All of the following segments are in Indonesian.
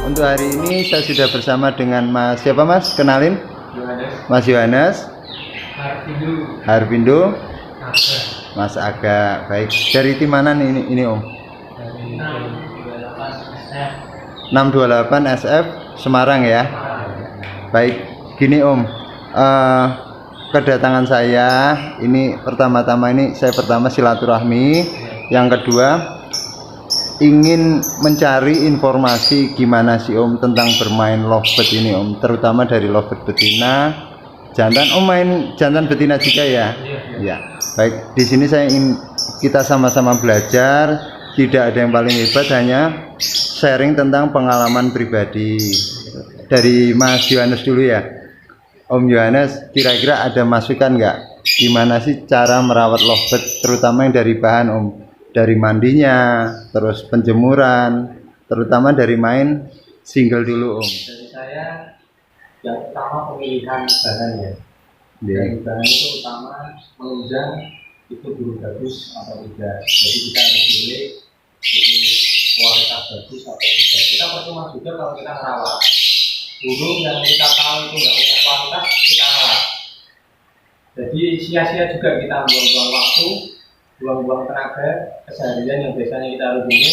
Untuk hari ini saya sudah bersama dengan Mas siapa Mas? Kenalin? Yohanes. Mas Yohanes. Harvindo. Mas Aga. Baik. Dari tim mana nih ini Om? Dari 628 SF. 628 SF Semarang ya. Baik. Gini Om. Kedatangan saya ini pertama-tama ini saya silaturahmi. Yang kedua ingin mencari informasi gimana sih Om tentang bermain lovebird ini Om, terutama dari lovebird betina, jantan. Om main jantan betina juga ya? Ya. Baik, di sini saya ingin kita sama-sama belajar, tidak ada yang paling hebat, hanya sharing tentang pengalaman pribadi. Dari Mas Yohanes dulu ya. Om Yohanes, kira-kira ada masukan nggak? Gimana sih cara merawat lovebird, terutama yang dari bahan Om? Dari mandinya, terus penjemuran, terutama dari main single dulu Om. Dari saya yang utama pemilihan bahannya. Dari bahan itu utama menunjang itu burung bagus atau tidak. Jadi kita harus pilih itu kualitas bagus atau tidak. Kita percuma juga kalau kita merawat burung yang kita tahu itu nggak punya kualitas, kita rawat. Jadi sia-sia juga kita buang-buang waktu, buang-buang tenaga keseharian yang biasanya kita harus bunyi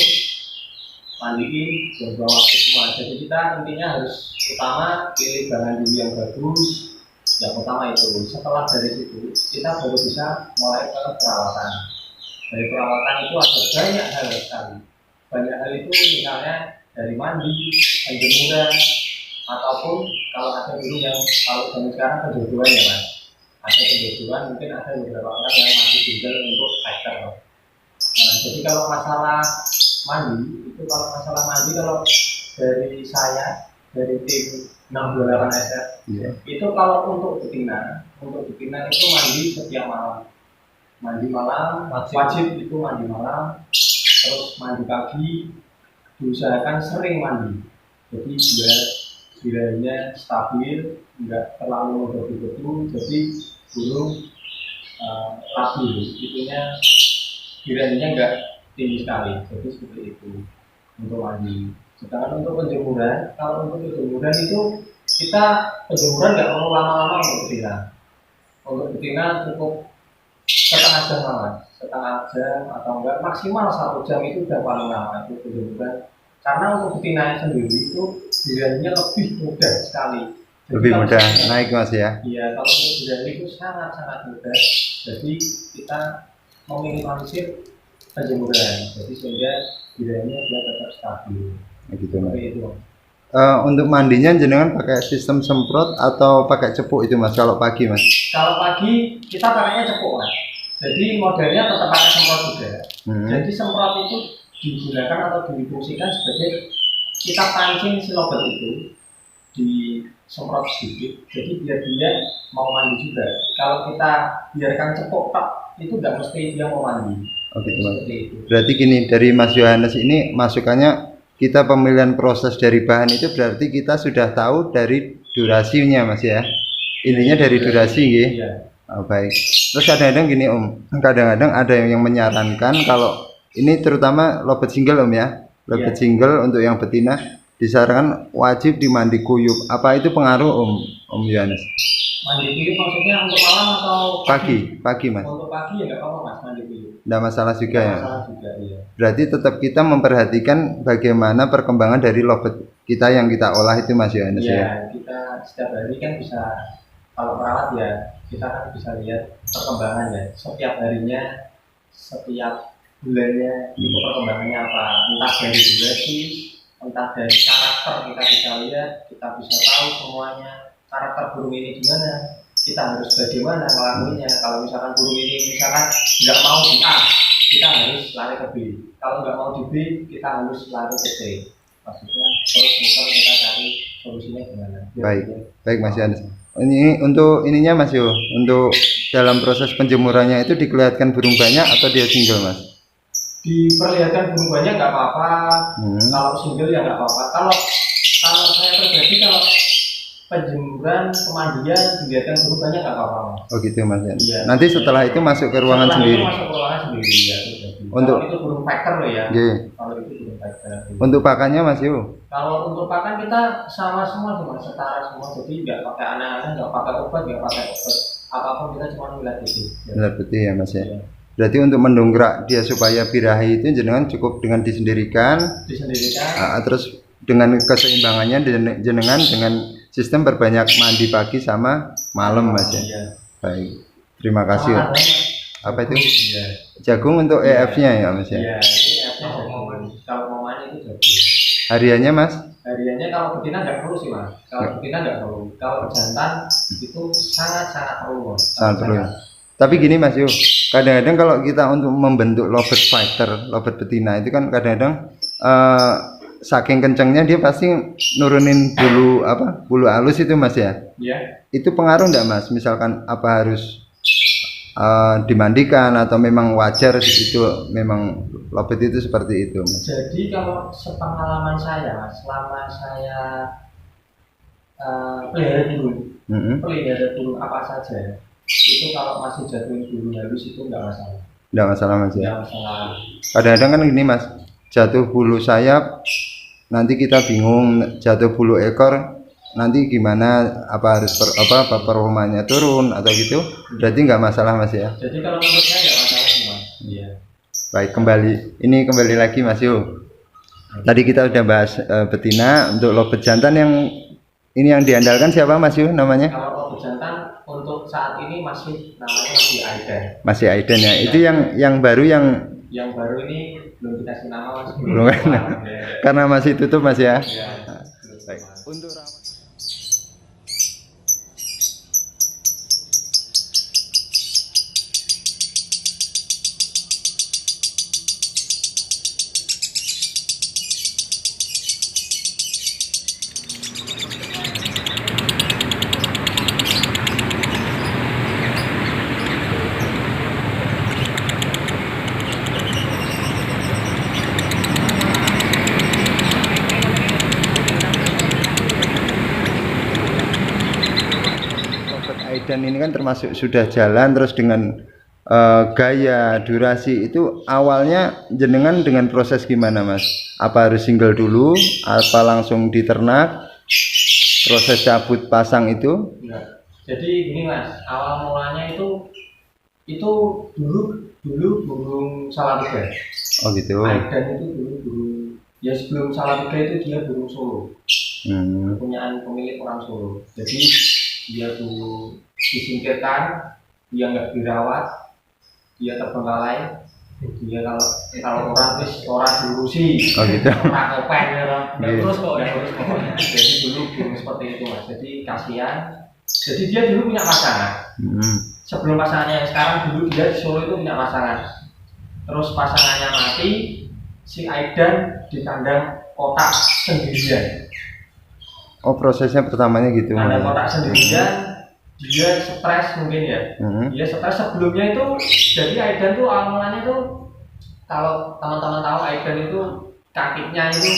mandiin, buang-buang waktu semua. Jadi kita intinya harus utama pilih bahan dulu yang bagus, yang utama itu. Setelah dari situ kita baru bisa mulai ke perawatan. Dari perawatan itu ada banyak hal sekali. Banyak hal itu misalnya dari mandi, penjemuran, ataupun kalau ada burung yang kalau zaman sekarang kejodohan ya Mas, ada kejodohan, mungkin ada beberapa orang yang masih tinggal untuk fighter. Nah, jadi kalau masalah mandi kalau dari saya dari tim 628 SF itu kalau untuk betina itu mandi setiap malam, wajib itu mandi malam, terus mandi pagi, diusahakan sering mandi, jadi biar biranya stabil, enggak terlalu berburu, jadi burung labil, itunya biranya enggak tinggi sekali, jadi seperti itu untuk mandi. Sedangkan untuk penjemuran, kalau untuk penjemuran itu kita penjemuran nggak perlu lama-lama untuk betina. Untuk betina cukup setengah jam atau enggak maksimal 1 jam itu udah paling lama itu penjemuran. Karena untuk betina sendiri itu biranya lebih mudah sekali. Jadi lebih mudah naik Mas ya? Iya, kalau untuk biranya itu sangat-sangat mudah. Jadi kita meminimalisir penjemuran, jadi sehingga biranya dia tetap stabil. Gitu Mas. Untuk mandinya jenengan pakai sistem semprot atau pakai cepuk itu Mas? Kalau pagi Mas? Kalau pagi kita pakainya cepuk Mas. Jadi modelnya tetap pakai semprot juga. Jadi semprot itu digunakan atau difungsikan sebagai kita pancing si lovebird itu disemprot sedikit, jadi biar dia mau mandi juga. Kalau kita biarkan cepuk tak, itu nggak mesti dia mau mandi. Oke Mas. Berarti gini, dari Mas Yohanes ini masukannya kita pemilihan proses dari bahan itu berarti kita sudah tahu dari durasinya Mas ya. Intinya dari durasi gitu. Oh, baik. Terus kadang-kadang gini Om, kadang-kadang ada yang menyarankan kalau ini terutama lovebird single Om ya, lovebird single untuk yang betina disarankan wajib dimandi kuyup. Apa itu pengaruh Om Yohanes? Mandi kuyup maksudnya untuk malam atau pagi Mas? Untuk pagi ya nggak apa-apa Mas mandi kuyup. Nggak masalah juga ya? Masalah juga, iya. Berarti tetap kita memperhatikan bagaimana perkembangan dari lovebird kita yang kita olah itu Mas Yohanes ya? Iya, kita setiap hari kan bisa, kalau merawat ya kita kan bisa lihat perkembangannya setiap harinya, setiap bulannya itu perkembangannya apa, entah dari durasi, entah dari karakter kita bisa lihat, kita bisa tahu semuanya karakter burung ini gimana, kita harus bagaimana ngelakuinnya. Kalau misalkan burung ini misalkan nggak mau di A, kita harus lari ke B. Kalau nggak mau di B, kita harus lari ke C. Maksudnya terus muter kita cari solusinya gimana. Baik Mas Yohanes. Ini untuk ininya Mas Yo, untuk dalam proses penjemurannya itu dikelihatkan burung banyak atau dia single Mas? Diperlihatkan burung banyak nggak apa-apa, kalau single ya nggak apa-apa. Kalau saya pribadi kalau penjemuran pemandian dilihatkan burung banyak nggak apa-apa Mas. Oh gitu Mas ya. Iya. Nanti setelah itu masuk ke ruangan sendiri. Masuk ke ruangan sendiri ya. Untuk kalau itu burung fighter loh ya. Kalau itu burung fighter. Untuk pakannya Mas Yo? Kalau untuk pakan kita sama semua cuma setara semua, jadi nggak pakai aneh-aneh, nggak pakai obat, apapun kita cuma milah putih. Milah putih ya Mas ya. Ya. Berarti untuk mendongkrak dia supaya birahi itu jenengan cukup dengan disendirikan. Terus dengan keseimbangannya jenengan dengan sistem berbanyak mandi pagi sama malam Mas ya. Iya. Baik. Terima kasih. Apa itu? Iya. Jagung untuk EF-nya ya Mas ya. Iya, EF-nya jagung. Kalau mau mandi itu jagung. Hariannya Mas? Hariannya kalau betina nggak perlu sih Mas. Kalau betina nggak perlu. Kalau jantan itu sangat perlu Mas. Sangat perlu. Tapi gini Mas Yu, kadang-kadang kalau kita untuk membentuk lovebird fighter, lovebird betina itu kan kadang-kadang saking kencengnya dia pasti nurunin bulu halus itu Mas ya. Iya. Itu pengaruh enggak Mas? Misalkan apa harus dimandikan atau memang wajar itu memang lovebird itu seperti itu Mas? Jadi kalau sepengalaman saya Mas, selama saya pelihara burung apa saja, itu kalau masih jatuhin bulu halus itu enggak masalah. Enggak masalah Mas ya. Enggak masalah. Kadang-kadang kan gini Mas, jatuh bulu sayap nanti kita bingung, jatuh bulu ekor nanti gimana, apa harus performanya turun atau gitu, berarti nggak masalah Mas ya. Jadi kalau menurut saya nggak masalah sih Mas. Iya. Baik, kembali lagi Mas Yu. Tadi kita udah bahas betina. Untuk lovebird jantan yang ini yang diandalkan siapa Mas Yu namanya? Kalau lovebird jantan untuk saat ini namanya masih Aiden. Masih Aiden ya. Itu yang baru yang baru ini belum dikasih nama Mas. Belum karena masih tutup Mas ya. Iya. Baik. Untuk dan ini kan termasuk sudah jalan terus dengan gaya durasi itu awalnya jenengan dengan proses gimana Mas? Apa harus single dulu? Apa langsung diternak? Proses cabut pasang itu? Enggak. Jadi gini Mas, awal mulanya itu dulu burung salatiga. Oh gitu. Dan itu dulu burung, ya sebelum salatiga itu dia burung Solo. Punyaan pemilik orang Solo. Jadi dia dulu disingkirkan, dia nggak dirawat, dia terbengkalai, dia kalau orang diurusi, orang open terus pokoknya. Jadi dulu belum seperti itu Mas. Jadi kasihan. Jadi dia dulu punya pasangan. Sebelum pasangannya yang sekarang, dulu dia di Solo itu punya pasangan. Terus pasangannya mati, si Aidan di kandang kotak sendirian. Oh prosesnya pertamanya gitu. Kandang kotak sendirian. Dia stres mungkin ya. Dia stres sebelumnya itu. Jadi Aidan tuh awalnya tuh, kalau teman-teman tahu Aidan itu kakinya itu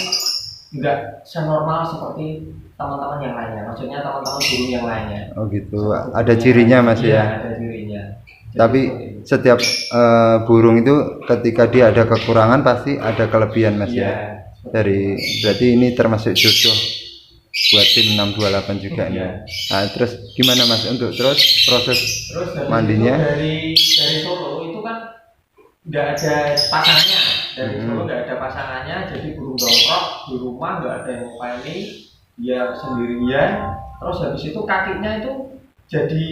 enggak senormal seperti teman-teman yang lainnya. Maksudnya teman-teman burung yang lainnya. Oh gitu. Ada cirinya Mas ya. Ada cirinya. Tapi setiap burung itu ketika dia ada kekurangan pasti ada kelebihan Mas ya. Berarti ini termasuk jodoh buat tim 628 juga ya. Nah, terus gimana Mas untuk proses mandinya? Dari Solo itu kan nggak ada pasangannya. Dari Solo nggak ada pasangannya, jadi burung dongkrok di rumah, nggak ada yang ngopeni, dia sendirian. Terus habis itu kakinya itu jadi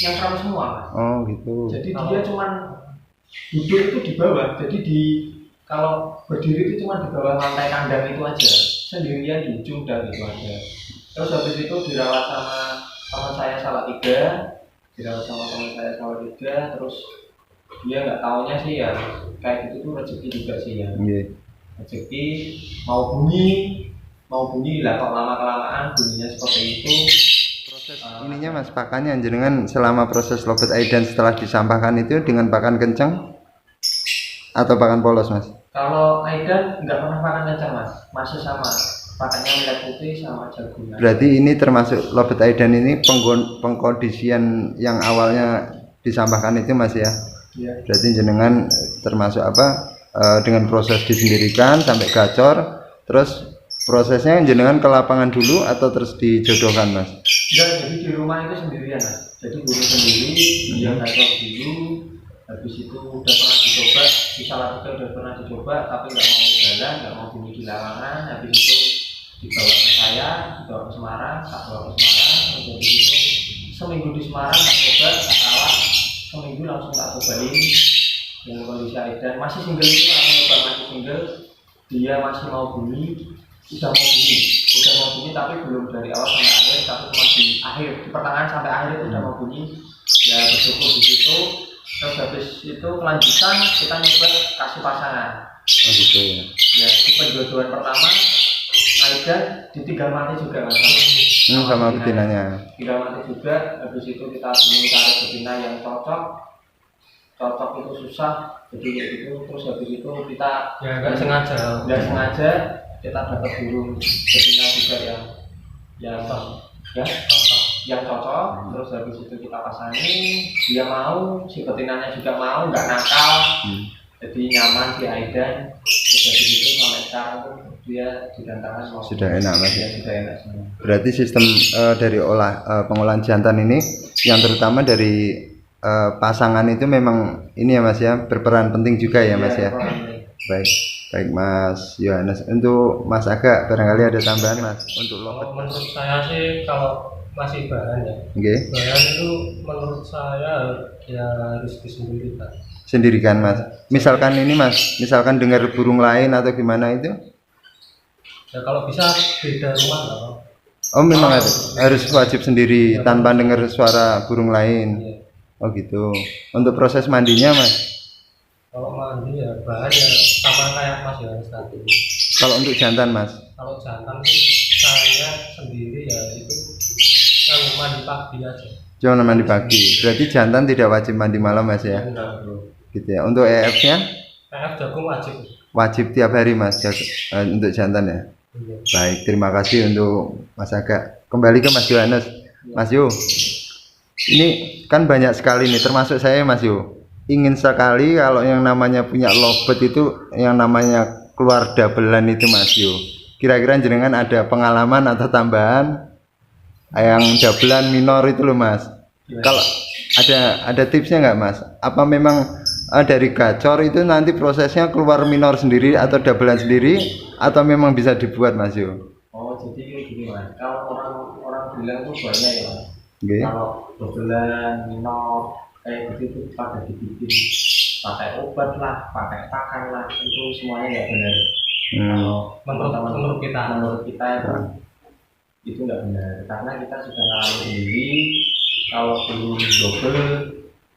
yang krem semua Mas. Oh gitu. Jadi dia cuman duduk itu di bawah. Jadi kalau berdiri itu cuma di bawah lantai kandang itu aja, sendirian di ujung dan itu aja. Terus habis itu dirawat sama teman saya Salatiga, terus dia nggak taunya sih ya kayak gitu tuh rezeki juga sih ya. Rezeki mau bunyi lah, kok lama kelamaan bunyinya seperti itu. Proses ininya Mas, pakannya jenengan selama proses lovebird Aidan setelah disampahkan itu dengan pakan kencang atau pakan polos Mas? Kalau Aidan nggak pernah pakan kencang Mas, masih sama pakannya milah putih sama jagung. Berarti ini termasuk lovebird Aidan ini pengkondisian yang awalnya disampahkan itu Mas ya? Iya. Berarti jenengan termasuk dengan proses disendirikan sampai gacor, terus prosesnya jenengan ke lapangan dulu atau terus dijodohkan mas? Ya, jadi di rumah itu sendirian mas. Jadi guru sendiri, dia gacor dulu, habis itu udah pernah dicoba, di Salatiga udah pernah dicoba, tapi nggak mau jalan, nggak mau bunyi di lapangan. Habis itu dibawa ke saya, dibawa ke Semarang, tak bawa ke Semarang, terus habis itu seminggu di Semarang tak coba, tak kalah, seminggu langsung tak cobain dengan kondisi Aidan masih single itu, aku coba masih single, dia masih mau bunyi, udah mau bunyi tapi belum dari awal sampai akhir, tapi cuma di akhir, di pertengahan sampai akhir itu udah mau bunyi. Ya bersyukur di situ. Terus habis itu kelanjutan kita nyoba kasih pasangan. Oh gitu. Ya di penjodohan pertama Aidan ditinggal mati juga mas. Sama betinanya. Tinggal mati juga. Habis itu kita bingung cari betina yang cocok itu susah. Jadi kayak gitu. Terus habis itu kita nggak sengaja kita dapat burung betina juga yang cocok. Terus habis itu kita pasangin, dia mau, si betinanya juga mau, nggak nakal. Jadi nyaman si Aidan. Terus habis itu sampai sekarang tuh dia digantangkan sudah enak mas. Ya, sudah enak semua. Berarti sistem dari pengolahan jantan ini yang terutama dari pasangan itu memang ini ya mas ya, berperan penting juga ya mas ya. Baik Mas Yohanes. Untuk Mas Aga barangkali ada tambahan mas untuk lobet. Menurut saya sih kalau masih bahan ya. Bahan itu menurut saya ya harus disendirikan. Sendirikan mas. Misalkan ini mas, misalkan dengar burung lain atau gimana itu? Ya kalau bisa beda rumah lah. Oh memang harus wajib sendiri tanpa dengar suara burung lain. Iya. Oh gitu. Untuk proses mandinya mas? Kalau mandi ya bahan ya sama kayak Mas Yohanes tadi. Kalau untuk jantan mas? Kalau jantan sih saya sendiri ya itu kan mandi pagi aja. Cuma mandi pagi. Berarti jantan tidak wajib mandi malam mas ya? Enggak bro. Gitu ya. Untuk EF-nya? EF jagung wajib. Wajib tiap hari mas untuk jantan ya. Iya. Baik, terima kasih untuk Mas Aga. Kembali ke Mas Yohanes. Mas Yo, ini kan banyak sekali nih, termasuk saya Mas Yo. Ingin sekali kalau yang namanya punya lovebird itu yang namanya keluar dabelan itu Mas Yo. Kira-kira jenengan ada pengalaman atau tambahan yang dabelan minor itu loh Mas. Kalau ada tipsnya nggak Mas? Apa memang dari gacor itu nanti prosesnya keluar minor sendiri atau dabelan sendiri atau memang bisa dibuat Mas Yo? Oh jadi gini mas, kalau orang bilang tuh banyak ya mas. Okay. Kalau dabelan minor kayak gitu pada dibikin pakai obat lah, pakai pakan lah, itu semuanya nggak benar. Kalau menurut kita itu nggak benar karena kita sudah ngalamin sendiri. Kalau belum double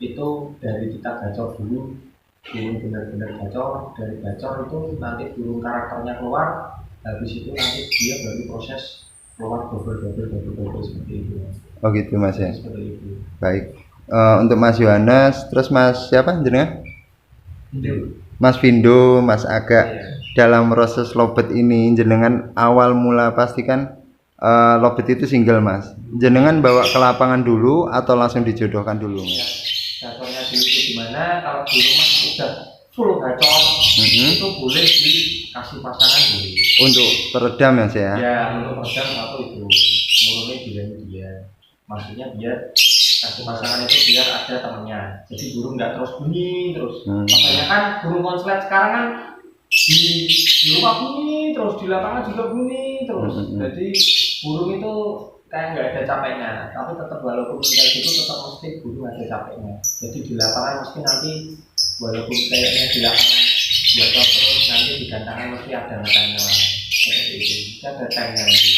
itu dari kita gacor dulu, burung benar-benar gacor, dari gacor itu nanti burung karakternya keluar, habis itu nanti dia baru proses keluar double seperti itu. Oh gitu mas ya. Seperti itu. Baik. Untuk Mas Yohanes, terus Mas siapa jenengan? Mas Vindo, Mas Aga. Dalam proses lobet ini jenengan awal mula pastikan lobet itu single mas. Jenengan bawa ke lapangan dulu atau langsung dijodohkan dulu mas? Gacornya dulu itu gimana? Kalau di rumah udah full gacor, itu boleh dikasih pasangan dulu. Untuk peredam ya saya? Ya untuk peredam satu itu nurunnya dia. Maksudnya biar kasih pasangan itu biar ada temennya. Jadi burung nggak terus bunyi terus. Makanya kan burung konslet sekarang kan di rumah bunyi terus, di lapangan juga bunyi terus. Jadi burung itu kayak nggak ada capeknya, tapi tetap walaupun kayak gitu tetap mesti burung ada capeknya. Jadi di lapangan mesti nanti walaupun kayaknya di lapangan biasa terus nanti di gantangan mesti ada matanya seperti itu. Ada tanya lagi.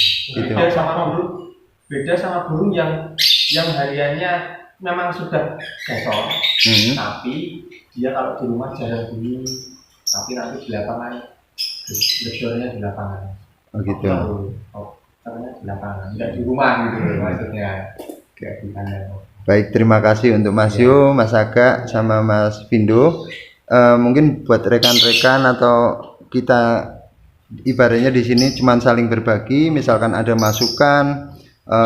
Beda sama burung yang hariannya memang sudah gacor, tapi dia kalau di rumah jarang bunyi, tapi nanti di lapangan gedornya di lapangan. Oh gitu. Caranya di lapangan, tidak di rumah gitu maksudnya. Kayak gimana? Baik, terima kasih untuk Mas Yo, Mas Aga, sama Mas Vindo. Mungkin buat rekan-rekan atau kita ibaratnya di sini cuma saling berbagi. Misalkan ada masukan,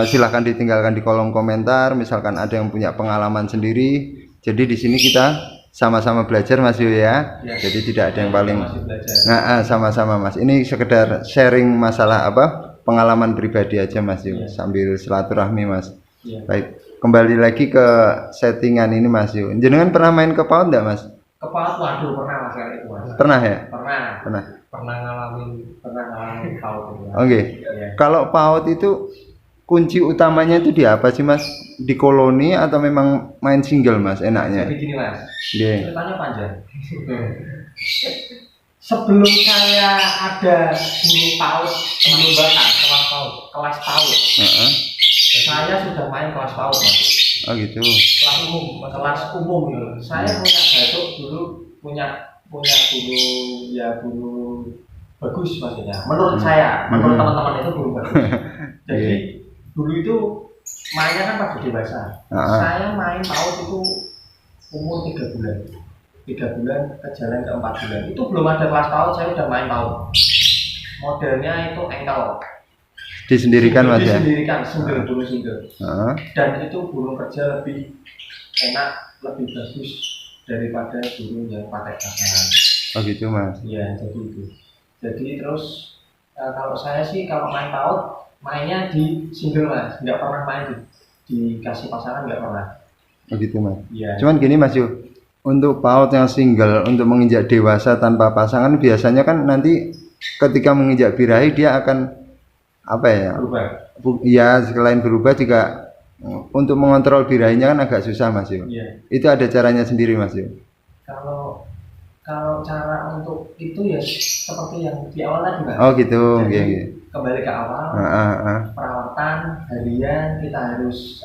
silahkan ditinggalkan di kolom komentar. Misalkan ada yang punya pengalaman sendiri. Jadi di sini kita sama-sama belajar Mas Yu ya. Ya. Jadi tidak ada yang paling. Masih belajar. Nah, sama-sama Mas. Ini sekedar sharing masalah pengalaman pribadi aja Mas Yu, Ya. sambil silaturahmi Mas. Ya. Baik, kembali lagi ke settingan ini Mas Yu. Jenengan pernah main ke PAUD enggak Mas? Kepala waduh pernah Mas kali itu Mas. Pernah ya? Pernah Pernah ngalamin tahu. Oke. Ya. Kalau PAUD itu kunci utamanya itu di apa sih Mas? Di koloni atau memang main single Mas enaknya? Jadi gini Mas, Iya. ceritanya panjang. Sebelum saya ada guru PAUD menumbakan kelas PAUD, Heeh. saya sudah main kelas PAUD Mas. Oh gitu. Kelas umum gitu. Saya punya batuk dulu, punya guru ya guru bagus maksudnya. Menurut saya, menurut teman-teman itu guru bagus. Jadi dulu itu mainnya kan pada dewasa. Saya main PAUD itu umur 3 bulan. 3 bulan ke jalan ke 4 bulan. Itu belum ada kelas PAUD, saya udah main PAUD. Modelnya itu ankle. Disendirikan Mas ya? Disendirikan, single dulu single. Heeh. Dan itu burung kerja lebih enak, lebih bagus daripada burung yang pakai tangan. Oh gitu Mas. Iya, jadi itu. Jadi terus kalau saya sih kalau main PAUD mainnya di single Mas, nggak pernah main dikasih pasangan, nggak pernah. Oh gitu Mas. Iya. Cuman gini Mas Yu, untuk PAUD yang single untuk menginjak dewasa tanpa pasangan biasanya kan nanti ketika menginjak birahi dia akan apa ya? Berubah. Ya selain berubah juga untuk mengontrol birahinya kan agak susah Mas Yu. Iya. Itu ada caranya sendiri Mas Yu. Kalau cara untuk itu ya seperti yang di awal tadi Mas. Oh gitu. Jadi, Iya. kembali ke awal. Perawatan harian kita harus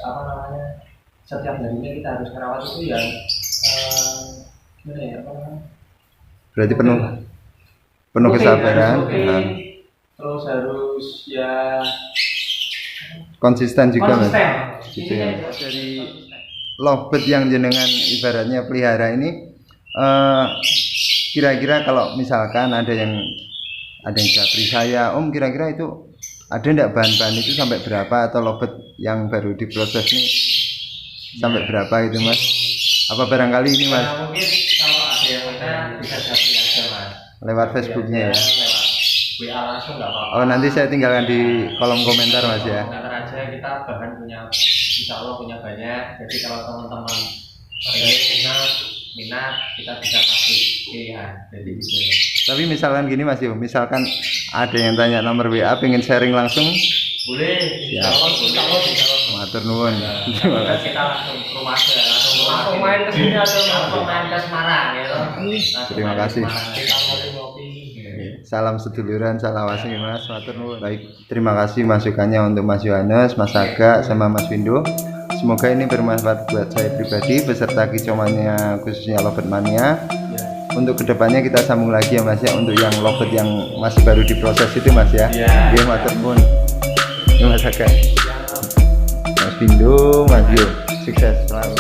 setiap harinya kita harus merawat itu yang gimana ya Berarti penuh rutin, kesabaran. harus rutin, terus harus ya Konsisten juga Mas. konsisten. Gitu ya. Intinya itu. Dari lovebird yang jenengan ibaratnya pelihara ini kira-kira kalau misalkan ada yang japri saya Om, kira-kira itu ada enggak bahan-bahan itu sampai berapa, atau lovebird yang baru diproses nih sampai berapa gitu Mas? Apa barangkali ini Mas Ya, mungkin kalau ada yang bisa japri aja Mas. lewat Facebooknya ya? Lewat WA langsung nggak apa-apa. Oh nanti saya tinggalkan di kolom komentar Mas ya. Komentar aja, kita bahan punya, insya Allah punya banyak. Jadi kalau teman-teman minat kita bisa kasih pilihan. Jadi gitu. Tapi misalkan gini Mas Yu, misalkan ada yang tanya nomor WA pengen sharing langsung, Boleh, Ya. insya Allah. matur nuwun. Terima Kita kasih. langsung ke rumah aja, langsung main ke sini atau langsung main ke Semarang gitu. Langsung Terima main ke kasih. Semarang. Kita ngopi-ngopi. Salam seduluran, salawasi Mas, matur nuwun. Baik, terima kasih masukannya untuk Mas Yohanes, Mas Aga, sama Mas Windo. Semoga ini bermanfaat buat saya pribadi beserta kicauannya khususnya Lovebird Mania. Ya. Untuk kedepannya kita sambung lagi ya Mas ya, untuk yang Lovebird yang masih baru diproses itu Mas ya. Iya. Iya matur nuwun. Mas Aga, Mas Windo, Mas Yo, sukses selalu.